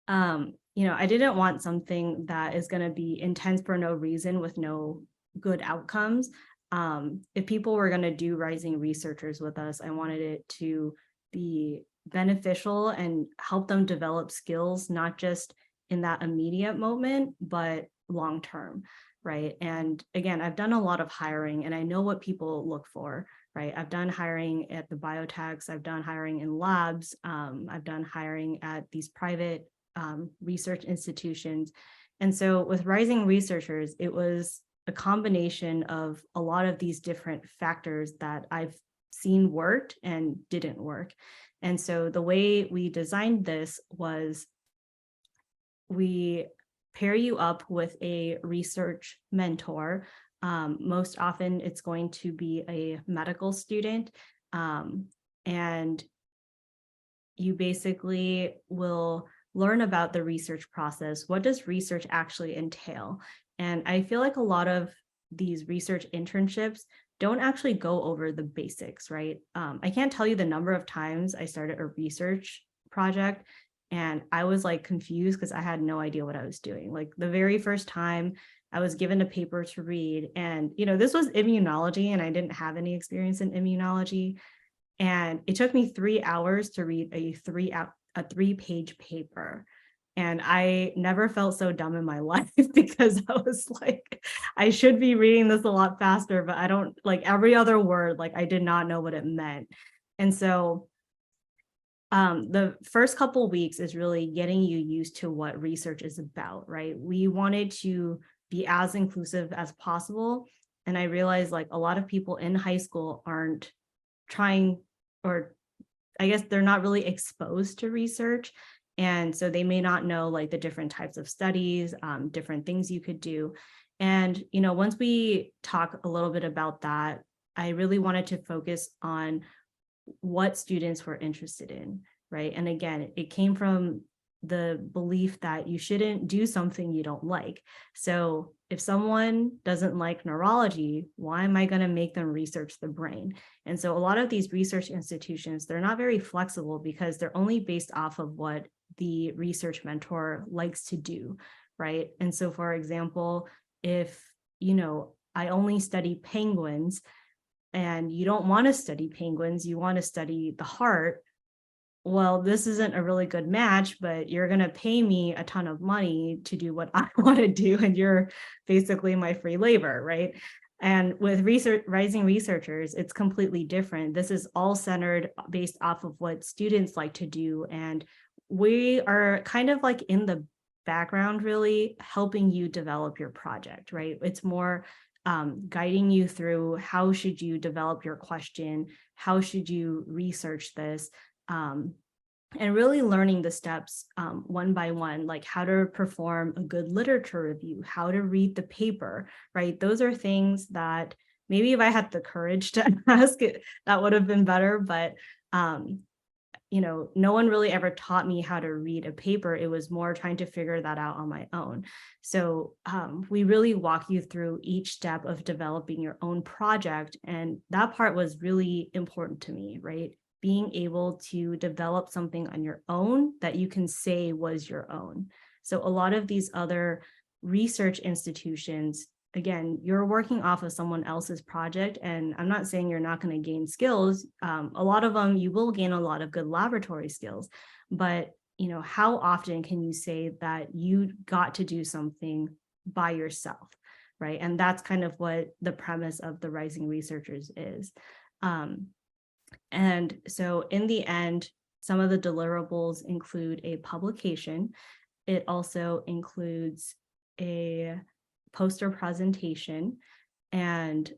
I didn't want something that is going to be intense for no reason with no good outcomes. If people were going to do Rising Researchers with us, I wanted it to be beneficial and help them develop skills, not just in that immediate moment, but long term, right? And again, I've done a lot of hiring and I know what people look for, right? I've done hiring at the biotechs, I've done hiring in labs, I've done hiring at these private research institutions. And so with Rising Researchers, it was a combination of a lot of these different factors that I've seen worked and didn't work. And so the way we designed this was we pair you up with a research mentor. Most often it's going to be a medical student. And you basically will learn about the research process. What does research actually entail? And I feel like a lot of these research internships don't actually go over the basics, right? I can't tell you the number of times I started a research project and I was like confused because I had no idea what I was doing. Like the very first time I was given a paper to read, and this was immunology and I didn't have any experience in immunology. And it took me 3 hours to read a 3-page paper. And I never felt so dumb in my life because I was like, I should be reading this a lot faster, but I don't, like, every other word, like I did not know what it meant. And so the first couple of weeks is really getting you used to what research is about, right? We wanted to be as inclusive as possible. And I realized like a lot of people in high school aren't trying, or I guess they're not really exposed to research. And so they may not know like the different types of studies, different things you could do. And, once we talk a little bit about that, I really wanted to focus on what students were interested in, right? And again, it came from the belief that you shouldn't do something you don't like. So if someone doesn't like neurology, why am I going to make them research the brain? And so a lot of these research institutions, they're not very flexible because they're only based off of what the research mentor likes to do, right? And so, for example, if, I only study penguins and you don't want to study penguins, you want to study the heart, well, this isn't a really good match, but you're going to pay me a ton of money to do what I want to do. And you're basically my free labor, right? And with rising researchers, it's completely different. This is all centered based off of what students like to do. And we are kind of like in the background, really helping you develop your project, right? It's more guiding you through how should you develop your question, how should you research this, and really learning the steps one by one, like how to perform a good literature review, how to read the paper, right? Those are things that maybe if I had the courage to ask it, that would have been better, but no one really ever taught me how to read a paper. It was more trying to figure that out on my own. So we really walk you through each step of developing your own project. And that part was really important to me, right? Being able to develop something on your own that you can say was your own. So a lot of these other research institutions, again, you're working off of someone else's project, and I'm not saying you're not going to gain skills. A lot of them, you will gain a lot of good laboratory skills, but how often can you say that you got to do something by yourself, right? And that's kind of what the premise of the Rising Researchers is. And so in the end, some of the deliverables include a publication. It also includes a poster presentation, and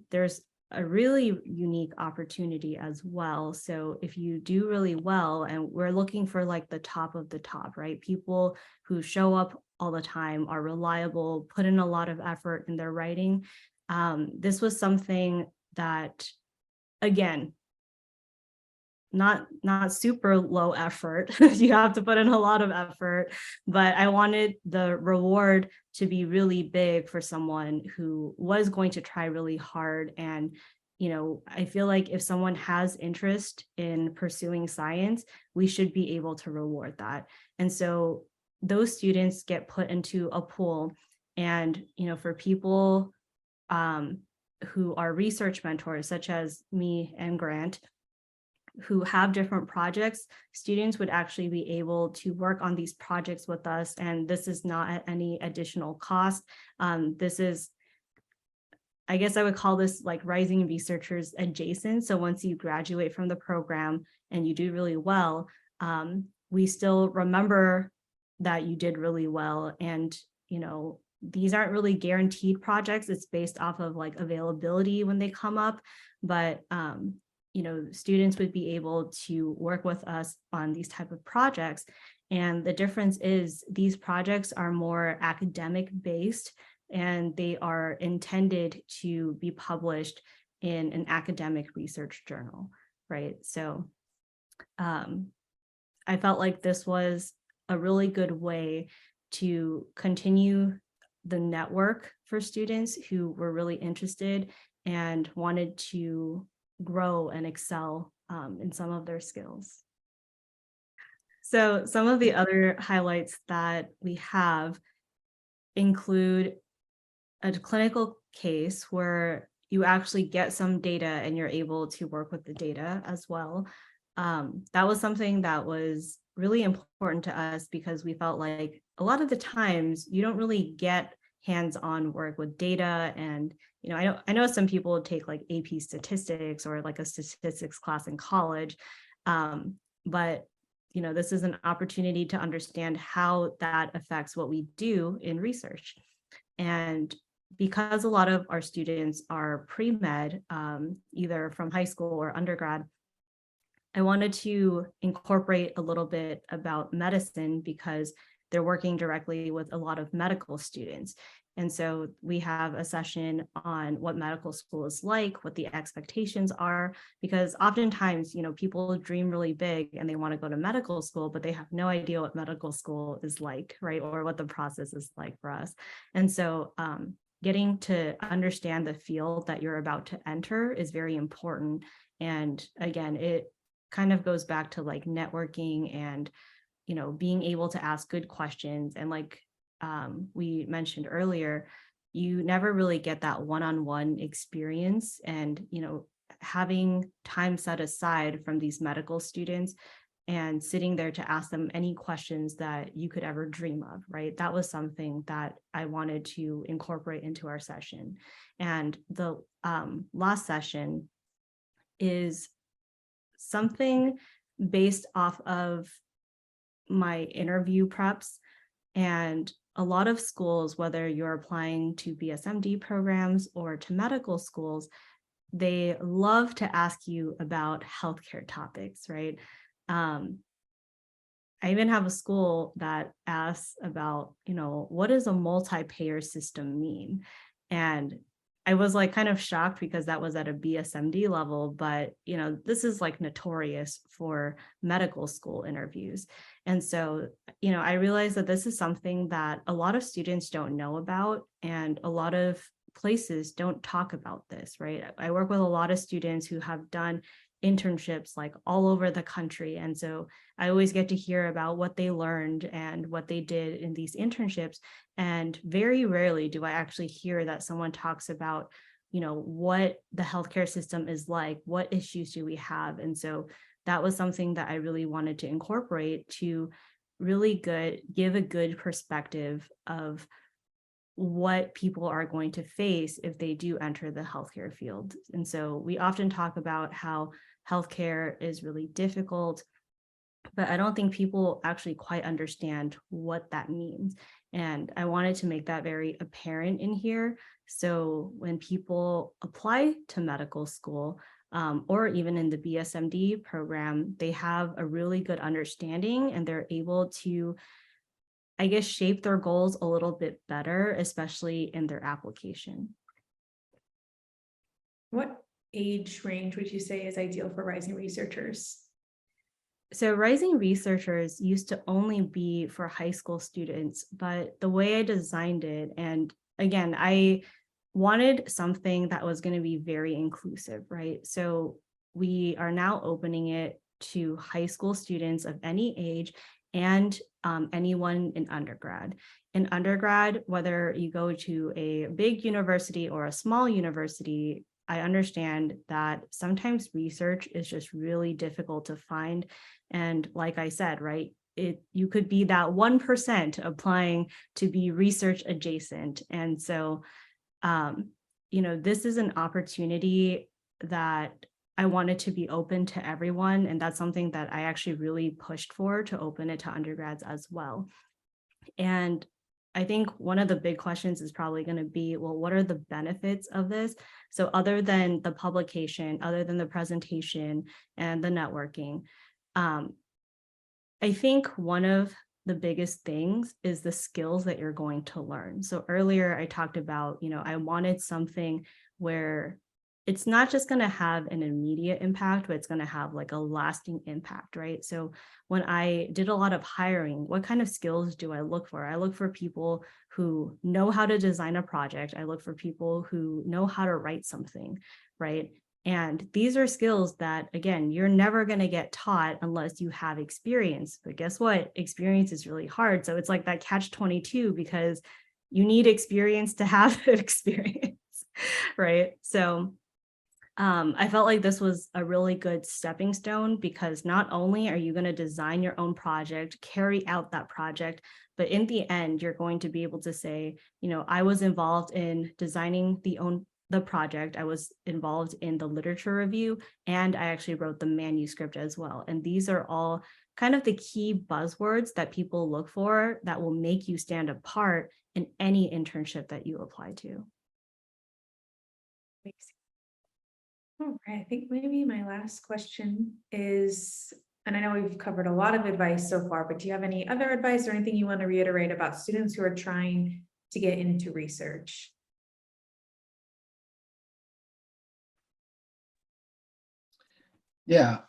there's a really unique opportunity as well. So if you do really well, and we're looking for like the top of the top, right? People who show up all the time, are reliable, put in a lot of effort in their writing. This was something that, again, not super low effort. You have to put in a lot of effort, but I wanted the reward to be really big for someone who was going to try really hard. And I feel like if someone has interest in pursuing science, we should be able to reward that. And so those students get put into a pool, and for people who are research mentors, such as me and Grant, who have different projects, students would actually be able to work on these projects with us. And this is not at any additional cost. This is, I guess I would call this like Rising Researchers adjacent. So once you graduate from the program and you do really well, we still remember that you did really well. And, these aren't really guaranteed projects. It's based off of like availability when they come up, but students would be able to work with us on these type of projects. And the difference is these projects are more academic based, and they are intended to be published in an academic research journal, right? So I felt like this was a really good way to continue the network for students who were really interested and wanted to grow and excel in some of their skills. So some of the other highlights that we have include a clinical case where you actually get some data and you're able to work with the data as well. That was something that was really important to us because we felt like a lot of the times you don't really get hands-on work with data. And I know some people take like AP statistics or like a statistics class in college, but this is an opportunity to understand how that affects what we do in research. And because a lot of our students are pre-med, either from high school or undergrad, I wanted to incorporate a little bit about medicine because they're working directly with a lot of medical students. And so we have a session on what medical school is like, what the expectations are, because oftentimes, people dream really big and they want to go to medical school, but they have no idea what medical school is like, right? Or what the process is like for us. And so getting to understand the field that you're about to enter is very important. And again, it kind of goes back to like networking and, being able to ask good questions. And like we mentioned earlier, you never really get that one-on-one experience. And, having time set aside from these medical students and sitting there to ask them any questions that you could ever dream of, right? That was something that I wanted to incorporate into our session. And the last session is something based off of my interview preps. And a lot of schools, whether you're applying to BSMD programs or to medical schools, they love to ask you about healthcare topics, right? I even have a school that asks about, what does a multi-payer system mean? And I was like kind of shocked because that was at a BSMD level, but this is like notorious for medical school interviews. And so, I realized that this is something that a lot of students don't know about, and a lot of places don't talk about this, right? I work with a lot of students who have done internships like all over the country. And so I always get to hear about what they learned and what they did in these internships. And very rarely do I actually hear that someone talks about, what the healthcare system is like, what issues do we have? And so that was something that I really wanted to incorporate to really give a good perspective of what people are going to face if they do enter the healthcare field. And so we often talk about how healthcare is really difficult, but I don't think people actually quite understand what that means. And I wanted to make that very apparent in here. So when people apply to medical school, or even in the BSMD program, they have a really good understanding and they're able to, I guess, shape their goals a little bit better, especially in their application. What age range would you say is ideal for rising researchers? So rising researchers used to only be for high school students, but the way I designed it, and again, I wanted something that was going to be very inclusive, right? So we are now opening it to high school students of any age and anyone in undergrad. In undergrad, whether you go to a big university or a small university, I understand that sometimes research is just really difficult to find. And like I said, right, you could be that 1% applying to be research adjacent. And so, this is an opportunity that I wanted to be open to everyone. And that's something that I actually really pushed for, to open it to undergrads as well. And I think one of the big questions is probably going to be, well, what are the benefits of this? So other than the publication, other than the presentation and the networking, I think one of the biggest things is the skills that you're going to learn. So earlier I talked about, I wanted something where it's not just going to have an immediate impact, but it's going to have like a lasting impact, right? So when I did a lot of hiring, what kind of skills do I look for? I look for people who know how to design a project. I look for people who know how to write something, right? And these are skills that, again, you're never going to get taught unless you have experience. But guess what? Experience is really hard. So it's like that catch-22, because you need experience to have experience, right? So I felt like this was a really good stepping stone, because not only are you going to design your own project, carry out that project, but in the end, you're going to be able to say, I was involved in designing the project, I was involved in the literature review, and I actually wrote the manuscript as well. And these are all kind of the key buzzwords that people look for that will make you stand apart in any internship that you apply to. All right, I think maybe my last question is, and I know we've covered a lot of advice so far, but do you have any other advice or anything you want to reiterate about students who are trying to get into research? Yeah,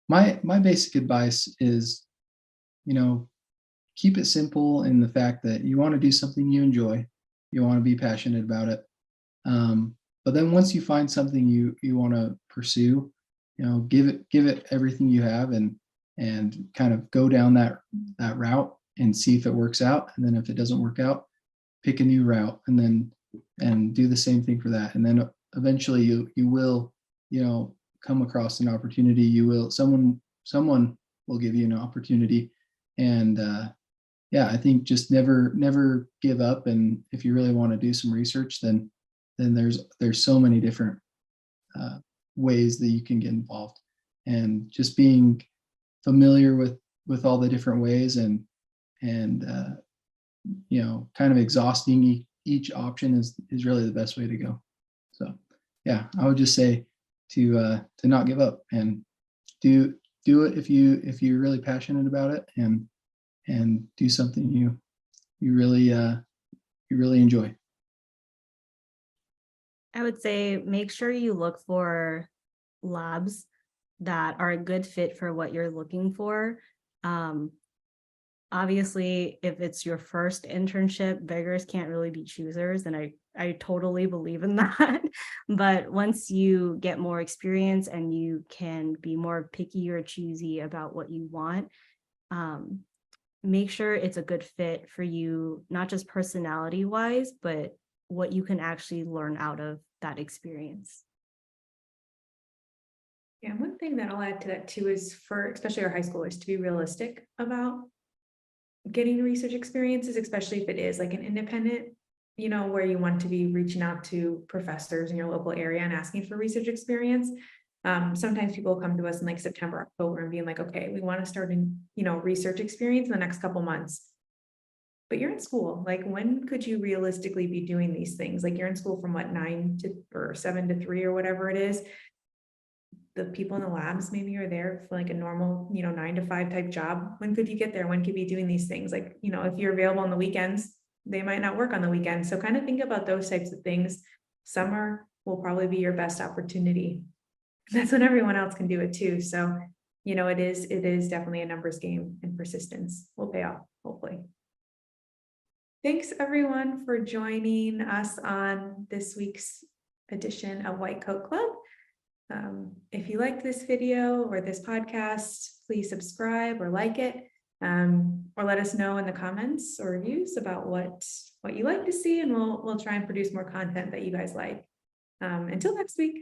my basic advice is, keep it simple in the fact that you want to do something you enjoy, you want to be passionate about it. But then once you find something you want to pursue, give it everything you have, and kind of go down that route and see if it works out. And then if it doesn't work out, pick a new route, and do the same thing for that. And then eventually you will, come across an opportunity. Someone will give you an opportunity. And yeah, I think just never give up. And if you really want to do some research, then there's so many different ways that you can get involved. And just being familiar with all the different ways, and kind of exhausting each option is really the best way to go. So yeah, I would just say to not give up, and do it if you're really passionate about it, and do something you really enjoy. I would say make sure you look for labs that are a good fit for what you're looking for. Obviously, if it's your first internship, beggars can't really be choosers, and I totally believe in that. But once you get more experience and you can be more picky or choosy about what you want, make sure it's a good fit for you, not just personality wise, but what you can actually learn out of that experience. Yeah, one thing that I'll add to that too is, for especially our high schoolers, to be realistic about getting research experiences, especially if it is like an independent, where you want to be reaching out to professors in your local area and asking for research experience. Sometimes people come to us in like September, October and being like, okay, we want to start in, research experience in the next couple months. But you're in school, like when could you realistically be doing these things? Like you're in school from what, 9 to or 7 to 3 or whatever it is. The people in the labs maybe are there for like a normal, 9 to 5 type job. When could you get there? When could you be doing these things? Like, if you're available on the weekends, they might not work on the weekends. So kind of think about those types of things. Summer will probably be your best opportunity. That's when everyone else can do it too. So, it is definitely a numbers game, and persistence will pay off, hopefully. Thanks everyone for joining us on this week's edition of White Coat Club. If you liked this video or this podcast, please subscribe or like it, or let us know in the comments or reviews about what you like to see, and we'll try and produce more content that you guys like. Until next week.